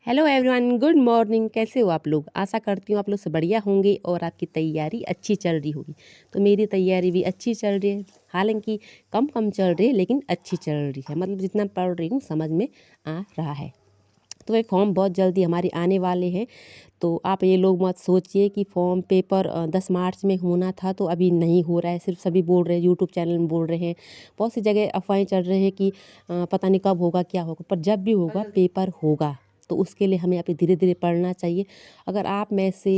Hello everyone, good morning. कैसे हो आप लोग? आशा करती हूँ आप लोग से बढ़िया होंगे और आपकी तैयारी अच्छी चल रही होगी। तो मेरी तैयारी भी अच्छी चल रही है, हालांकि कम कम चल रही है लेकिन अच्छी चल रही है। मतलब जितना पढ़ रही हूँ समझ में आ रहा है। तो ये फॉर्म बहुत जल्दी हमारे आने वाले हैं। तो आप ये लोग मत सोचिए कि फॉर्म पेपर 10 मार्च में होना था तो अभी नहीं हो रहा है। सिर्फ सभी बोल रहे हैं, यूट्यूब चैनल में बोल रहे हैं, बहुत सी जगह अफवाहें चल रहे हैं कि पता नहीं कब होगा, क्या होगा। पर जब भी होगा पेपर होगा। तो उसके लिए हमें अभी धीरे धीरे पढ़ना चाहिए। अगर आप में से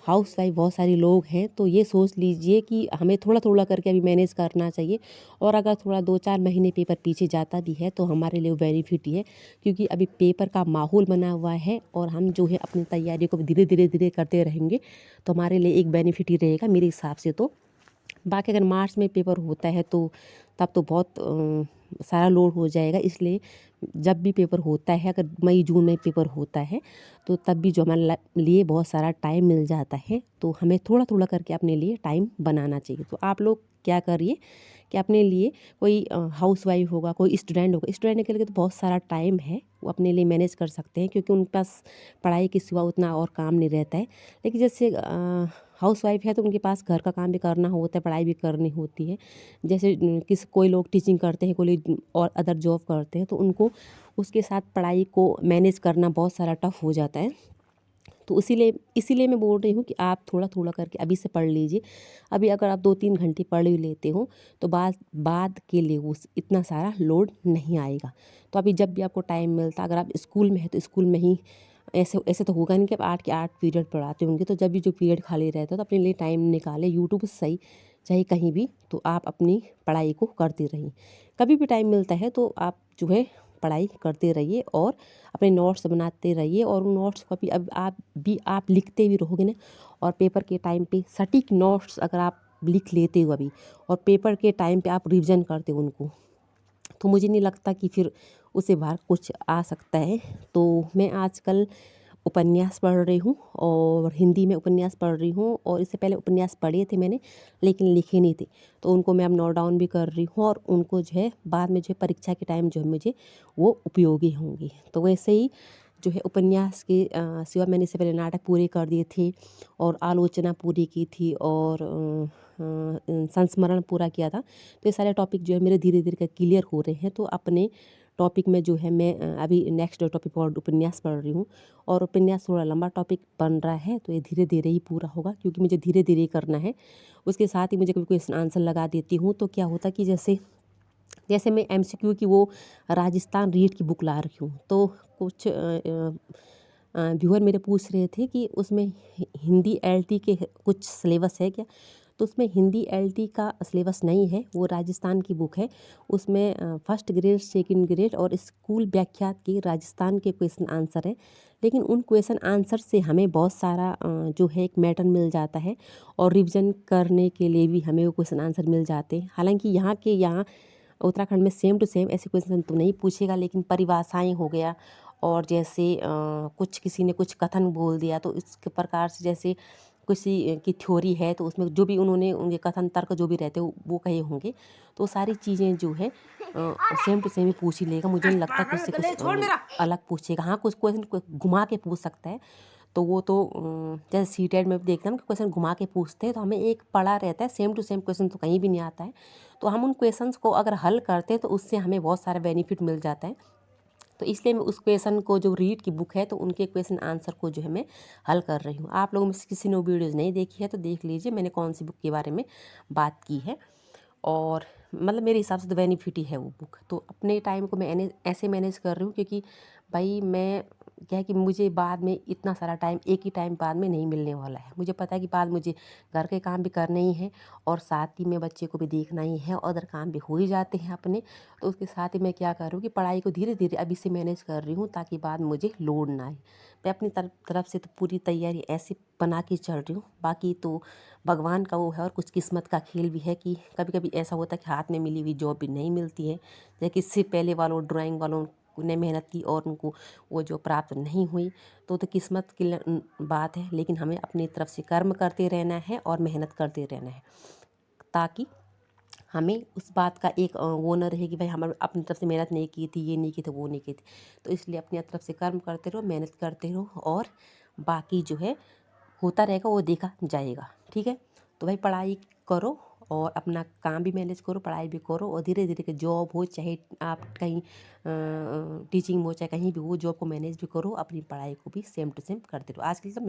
हाउस वाइफ बहुत सारे लोग हैं तो ये सोच लीजिए कि हमें थोड़ा थोड़ा करके अभी मैनेज करना चाहिए। और अगर थोड़ा 2-4 महीने पेपर पीछे जाता भी है तो हमारे लिए बेनिफिट ही है, क्योंकि अभी पेपर का माहौल बना हुआ है और हम जो है अपनी तैयारी को धीरे धीरे धीरे करते रहेंगे तो हमारे लिए एक बेनिफिट ही रहेगा मेरे हिसाब से। तो बाकी अगर मार्च में पेपर होता है तो तब तो बहुत सारा लोड हो जाएगा। इसलिए जब भी पेपर होता है, अगर मई जून में पेपर होता है तो तब भी जो हमारे लिए बहुत सारा टाइम मिल जाता है। तो हमें थोड़ा थोड़ा करके अपने लिए टाइम बनाना चाहिए। तो आप लोग क्या करिए कि अपने लिए कोई हाउस वाइफ होगा, कोई स्टूडेंट होगा, स्टूडेंट के लिए तो बहुत सारा टाइम है, वो अपने लिए मैनेज कर सकते हैं क्योंकि उनके पास पढ़ाई के सिवा उतना और काम नहीं रहता है। लेकिन जैसे हाउस वाइफ है तो उनके पास घर का काम भी करना होता है, पढ़ाई भी करनी होती है। जैसे कोई लोग टीचिंग करते हैं, कोई लोग और अदर जॉब करते हैं, तो उनको उसके साथ पढ़ाई को मैनेज करना बहुत सारा टफ हो जाता है। तो इसीलिए मैं बोल रही हूँ कि आप थोड़ा थोड़ा करके अभी से पढ़ लीजिए। अभी अगर आप 2-3 घंटे पढ़ ही लेते हो तो बाद के लिए वो इतना सारा लोड नहीं आएगा। तो अभी जब भी आपको टाइम मिलता, अगर आप स्कूल में है तो स्कूल में ही ऐसे ऐसे तो होगा नहीं कि आप 8 के 8 पीरियड पढ़ाते होंगे। तो जब भी जो पीरियड खाली रहता है तो अपने लिए टाइम निकालें, यूट्यूब से सही चाहे कहीं भी, तो आप अपनी पढ़ाई को करते रहिए। कभी भी टाइम मिलता है तो आप जो है पढ़ाई करते रहिए और अपने नोट्स बनाते रहिए। और उन नोट्स को भी आप लिखते भी रहोगे ना, और पेपर के टाइम पे सटीक नोट्स अगर आप लिख लेते हो अभी और पेपर के टाइम पे आप रिवीजन करते हो उनको, तो मुझे नहीं लगता कि फिर उससे बाहर कुछ आ सकता है। तो मैं आजकल उपन्यास पढ़ रही हूँ और हिंदी में उपन्यास पढ़ रही हूँ। और इससे पहले उपन्यास पढ़े थे मैंने लेकिन लिखे नहीं थे, तो उनको मैं अब नोट डाउन भी कर रही हूँ और उनको जो है बाद में जो है परीक्षा के टाइम जो है मुझे वो उपयोगी होंगी। तो वैसे ही जो है उपन्यास के सिवा मैंने इससे पहले नाटक पूरे कर दिए थे और आलोचना पूरी की थी और संस्मरण पूरा किया था। तो ये सारे टॉपिक जो है मेरे धीरे धीरे क्लियर हो रहे हैं। तो अपने टॉपिक में जो है मैं अभी नेक्स्ट टॉपिक और उपन्यास पढ़ रही हूँ। और उपन्यास थोड़ा लंबा टॉपिक बन रहा है तो ये धीरे धीरे ही पूरा होगा, क्योंकि मुझे धीरे धीरे ही करना है। उसके साथ ही मुझे कभी क्वेश्चन आंसर लगा देती हूँ तो क्या होता कि जैसे जैसे मैं एमसीक्यू की वो राजस्थान रीड की बुक ला रही हूँ। तो कुछ व्यूअर मेरे पूछ रहे थे कि उसमें हिंदी एलटी के कुछ सिलेबस है क्या। तो उसमें हिंदी एलटी का सिलेबस नहीं है, वो राजस्थान की बुक है। उसमें फर्स्ट ग्रेड, सेकंड ग्रेड और स्कूल व्याख्यात के राजस्थान के क्वेश्चन आंसर है। लेकिन उन क्वेश्चन आंसर से हमें बहुत सारा जो है एक मैटर मिल जाता है और रिवीजन करने के लिए भी हमें वो क्वेश्चन आंसर मिल जाते हैं। हालांकि यहाँ उत्तराखंड में सेम टू सेम ऐसे क्वेश्चन तो नहीं पूछेगा, लेकिन परिभाषाएं हो गया और जैसे कुछ किसी ने कुछ कथन बोल दिया तो इस प्रकार से, जैसे किसी की थ्योरी है तो उसमें जो भी उन्होंने उनके कथन तर्क जो भी रहते हैं वो कहे होंगे। तो सारी चीज़ें जो है सेम टू सेम ही पूछ ही लेगा। मुझे नहीं लगता कि उससे कुछ अलग पूछेगा। हाँ, कुछ क्वेश्चन घुमा के पूछ सकता है। तो वो तो जैसे सीटेट में देखते हैं कि क्वेश्चन घुमा के पूछते हैं तो हमें एक पढ़ा रहता है, सेम टू सेम क्वेश्चन तो कहीं भी नहीं आता है। तो हम उन क्वेश्चंस को अगर हल करते हैं तो उससे हमें बहुत सारा बेनिफिट मिल जाता है। तो इसलिए मैं उस क्वेश्चन को, जो रीड की बुक है तो उनके क्वेश्चन आंसर को जो है मैं हल कर रही हूँ। आप लोगों में से किसी ने वो वीडियोज़ नहीं देखी है तो देख लीजिए मैंने कौन सी बुक के बारे में बात की है। और मतलब मेरे हिसाब से तो बेनिफिट ही है वो बुक। तो अपने टाइम को मैं ऐसे मैनेज कर रही हूँ क्योंकि भाई मैं क्या है कि मुझे बाद में इतना सारा टाइम एक ही टाइम बाद में नहीं मिलने वाला है। मुझे पता है कि बाद मुझे घर के काम भी करने ही हैं और साथ ही में बच्चे को भी देखना ही है, अदर काम भी हो ही जाते हैं अपने। तो उसके साथ ही मैं क्या कर रही हूँ कि पढ़ाई को धीरे धीरे अभी से मैनेज कर रही हूँ ताकि बाद मुझे लोड ना आए। मैं अपनी तरफ से तो पूरी तैयारी ऐसे बना के चल रही हूँ। बाकी तो भगवान का वो है और कुछ किस्मत का खेल भी है कि कभी कभी ऐसा होता है कि हाथ में मिली हुई जॉब भी नहीं मिलती है। जैसे इससे पहले वालों ड्राइंग वालों ने मेहनत की और उनको वो जो प्राप्त नहीं हुई, तो किस्मत की बात है। लेकिन हमें अपनी तरफ से कर्म करते रहना है और मेहनत करते रहना है ताकि हमें उस बात का एक वो न रहे कि भाई हम अपनी तरफ से मेहनत नहीं की थी, ये नहीं की थी, वो नहीं की थी। तो इसलिए अपनी तरफ से कर्म करते रहो, मेहनत करते रहो और बाकी जो है होता रहेगा, वो देखा जाएगा। ठीक है, तो भाई पढ़ाई करो और अपना काम भी मैनेज करो, पढ़ाई भी करो और धीरे धीरे के जॉब हो, चाहे आप कहीं टीचिंग हो, चाहे कहीं भी हो, जॉब को मैनेज भी करो, अपनी पढ़ाई को भी सेम टू सेम करते रहो। आज के लिए सब